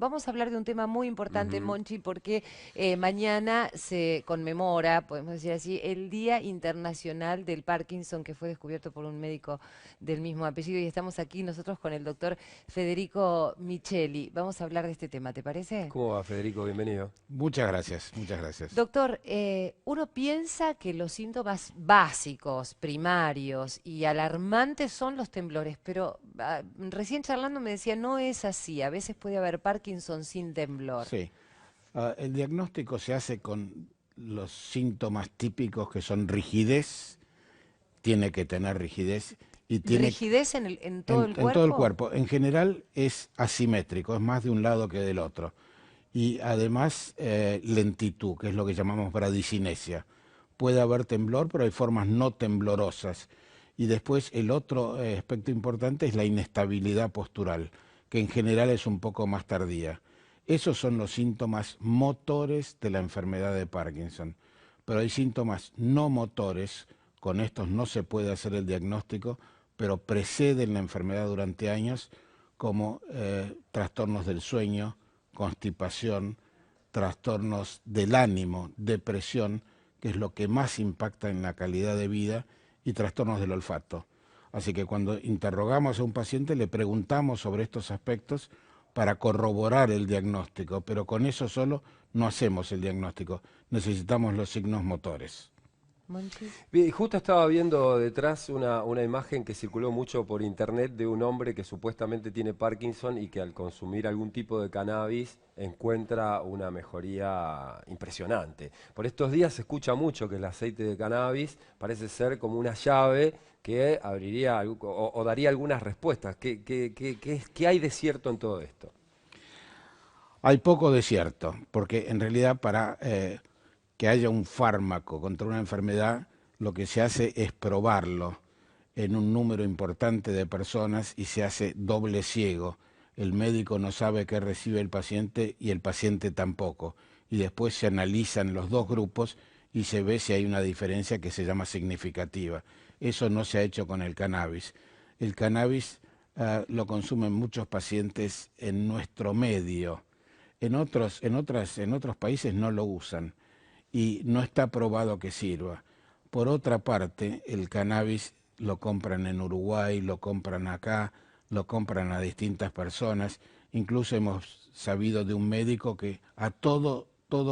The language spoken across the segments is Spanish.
vamos a hablar de un tema muy importante, Ujú. Monchi, porque mañana se conmemora, podemos decir así, el Día Internacional del Parkinson, que fue descubierto por un médico del mismo apellido, y estamos aquí nosotros con el doctor Federico Micheli. Vamos a hablar de este tema, ¿te parece? ¿Cómo va, Federico? Bienvenido. Muchas gracias, muchas gracias. Doctor, uno piensa que los síntomas básicos, primarios y alarmantes son los temblores, pero recién charlando me decía, no es así, a veces puede haber Parkinson sin temblor. Sí, el diagnóstico se hace con los síntomas típicos que son rigidez, tiene que tener rigidez y tiene ¿Rigidez en todo el en todo el cuerpo? cuerpo. En general es asimétrico, es más de un lado que del otro. Y además lentitud, que es lo que llamamos bradicinesia. Puede haber temblor, pero hay formas no temblorosas. Y después el otro aspecto importante es la inestabilidad postural, que en general es un poco más tardía. Esos son los síntomas motores de la enfermedad de Parkinson. Pero hay síntomas no motores, con estos no se puede hacer el diagnóstico, pero preceden la enfermedad durante años, como trastornos del sueño, constipación, trastornos del ánimo, depresión, que es lo que más impacta en la calidad de vida, y trastornos del olfato. Así que cuando interrogamos a un paciente le preguntamos sobre estos aspectos para corroborar el diagnóstico, pero con eso solo no hacemos el diagnóstico, necesitamos los signos motores. Monchi. Bien, justo estaba viendo detrás una imagen que circuló mucho por internet de un hombre que supuestamente tiene Parkinson y que al consumir algún tipo de cannabis encuentra una mejoría impresionante. Por estos días se escucha mucho que el aceite de cannabis parece ser como una llave que abriría o daría algunas respuestas. ¿Qué hay de cierto en todo esto? Hay poco de cierto, porque en realidad para que haya un fármaco contra una enfermedad, lo que se hace es probarlo en un número importante de personas y se hace doble ciego. El médico no sabe qué recibe el paciente y el paciente tampoco. Y después se analizan los dos grupos y se ve si hay una diferencia que se llama significativa. Eso no se ha hecho con el cannabis. El cannabis lo consumen muchos pacientes en nuestro medio. En otros países no lo usan y no está probado que sirva. Por otra parte, el cannabis lo compran en Uruguay, lo compran acá, lo compran a distintas personas. Incluso hemos sabido de un médico que a todo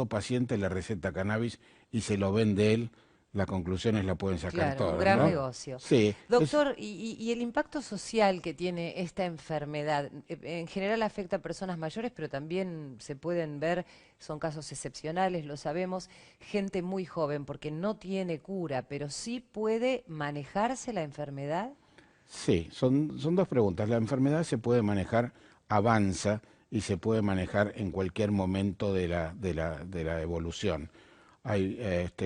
paciente le receta cannabis y se lo vende él. Las conclusiones la pueden sacar Claro, un todos, gran ¿no? negocio. Sí, Doctor, y el impacto social que tiene esta enfermedad, en general afecta a personas mayores, pero también se pueden ver, son casos excepcionales, lo sabemos, gente muy joven, porque no tiene cura, pero sí puede manejarse la enfermedad. sí, son dos preguntas. La enfermedad se puede manejar, avanza y se puede manejar en cualquier momento de la evolución. Hay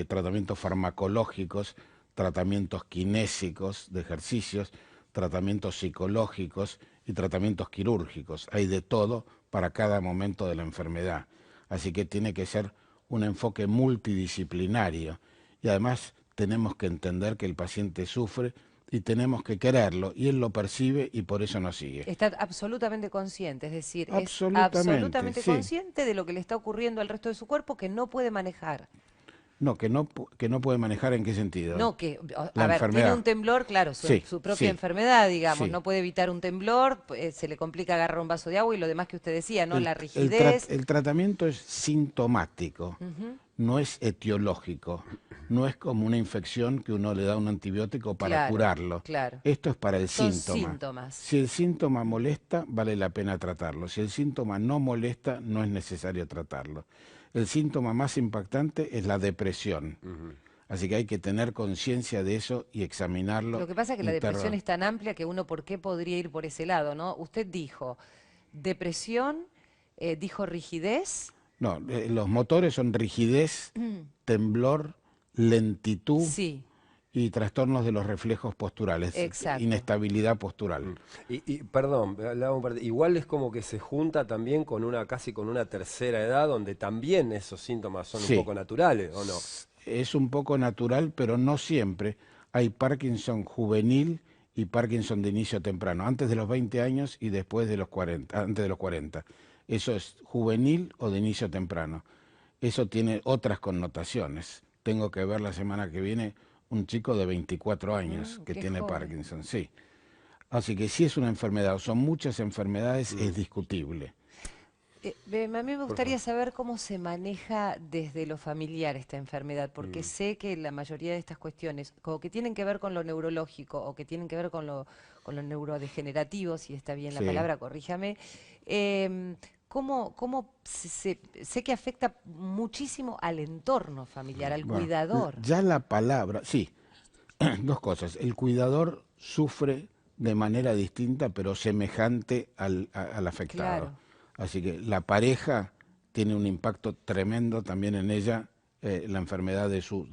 tratamientos farmacológicos, tratamientos kinésicos de ejercicios, tratamientos psicológicos y tratamientos quirúrgicos. Hay de todo para cada momento de la enfermedad. Así que tiene que ser un enfoque multidisciplinario. Y además tenemos que entender que el paciente sufre y tenemos que quererlo. Y él lo percibe y por eso nos sigue. Está absolutamente consciente, es decir, es Absolutamente, absolutamente sí. consciente de lo que le está ocurriendo al resto de su cuerpo que no puede manejar. No, que no puede manejar en qué sentido. No, que, La a ver, tiene enfermedad. un temblor, claro, Sí, su propia sí, enfermedad, digamos, sí. no puede evitar un temblor, se le complica agarrar un vaso de agua y lo demás que usted decía, ¿no? El, La el tra- rigidez. el tratamiento es sintomático, Ujú. no es etiológico, no es como una infección que uno le da un antibiótico para Claro, curarlo. claro. Esto es para el Son síntoma. síntomas. Si el síntoma molesta, vale la pena tratarlo. Si el síntoma no molesta, no es necesario tratarlo. El síntoma más impactante es la depresión. Ujú. Así que hay que tener conciencia de eso y examinarlo. Lo que pasa es que la depresión es tan amplia que uno, ¿por qué podría ir por ese lado, no? Usted dijo depresión, dijo rigidez. No, los motores son rigidez, temblor, lentitud Sí, y trastornos de los reflejos posturales, exacto. inestabilidad postural. Perdón, igual es como que se junta también con casi con una tercera edad, donde también esos síntomas son un Sí, poco naturales, ¿o no? es un poco natural, pero no siempre. Hay Parkinson juvenil y Parkinson de inicio temprano, antes de los 20 años y después de los 40, antes de los 40. eso es juvenil o de inicio temprano. Eso tiene otras connotaciones. Tengo que ver la semana que viene un chico de 24 años que qué tiene joven. Parkinson, sí. Así que si es una enfermedad o son muchas enfermedades, es discutible. A mí me gustaría saber cómo se maneja desde lo familiar esta enfermedad, porque sé que la mayoría de estas cuestiones, como que tienen que ver con lo neurológico o que tienen que ver con lo neurodegenerativo, si está bien la Sí. palabra, corríjame, sé que afecta muchísimo al entorno familiar, al Bueno, cuidador? ya la palabra, sí, dos cosas. El cuidador sufre de manera distinta, pero semejante al afectado. Claro, Así que la pareja tiene un impacto tremendo también en ella, la enfermedad de su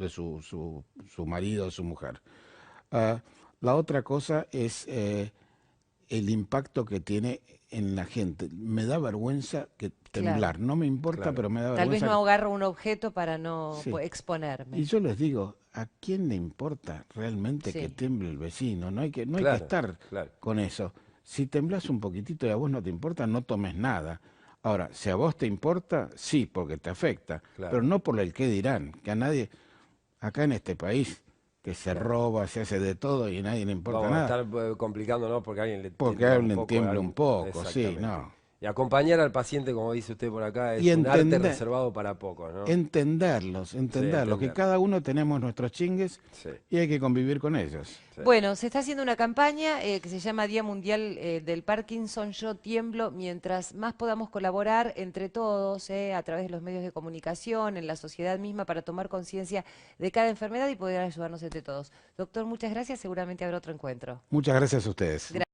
marido o su mujer. Ah, la otra cosa es el impacto que tiene en la gente. Me da vergüenza que claro. temblar. No me importa, Claro. pero me da Tal vez no vergüenza. agarro un objeto para no Sí. Y exponerme. yo les digo, ¿a quién le importa realmente que Sí. tiemble el vecino? No hay que Claro, estar claro. con eso. Si temblás un poquitito y a vos no te importa, no tomes nada. Ahora, si a vos te importa, sí, porque te afecta, pero Claro, no por el qué dirán, que a nadie, acá en este país, que se claro. roba, se hace de todo y a nadie le importa Vamos a nada, estar complicándonos porque alguien le porque tiembla un hablen, poco. tiembla un poco, sí, Exactamente. no. Y acompañar al paciente, como dice usted por acá, Y es un arte entender, reservado para pocos, ¿no? entenderlos, Sí, entenderlos, que entenderlo. cada uno tenemos nuestros chingues Sí, y hay que convivir con ellos. sí. Bueno, se está haciendo una campaña que se llama Día Mundial del Parkinson. Yo tiemblo. Mientras más podamos colaborar entre todos, a través de los medios de comunicación, en la sociedad misma, para tomar conciencia de cada enfermedad y poder ayudarnos entre todos. Doctor, muchas gracias. Seguramente habrá otro encuentro. Muchas gracias a ustedes.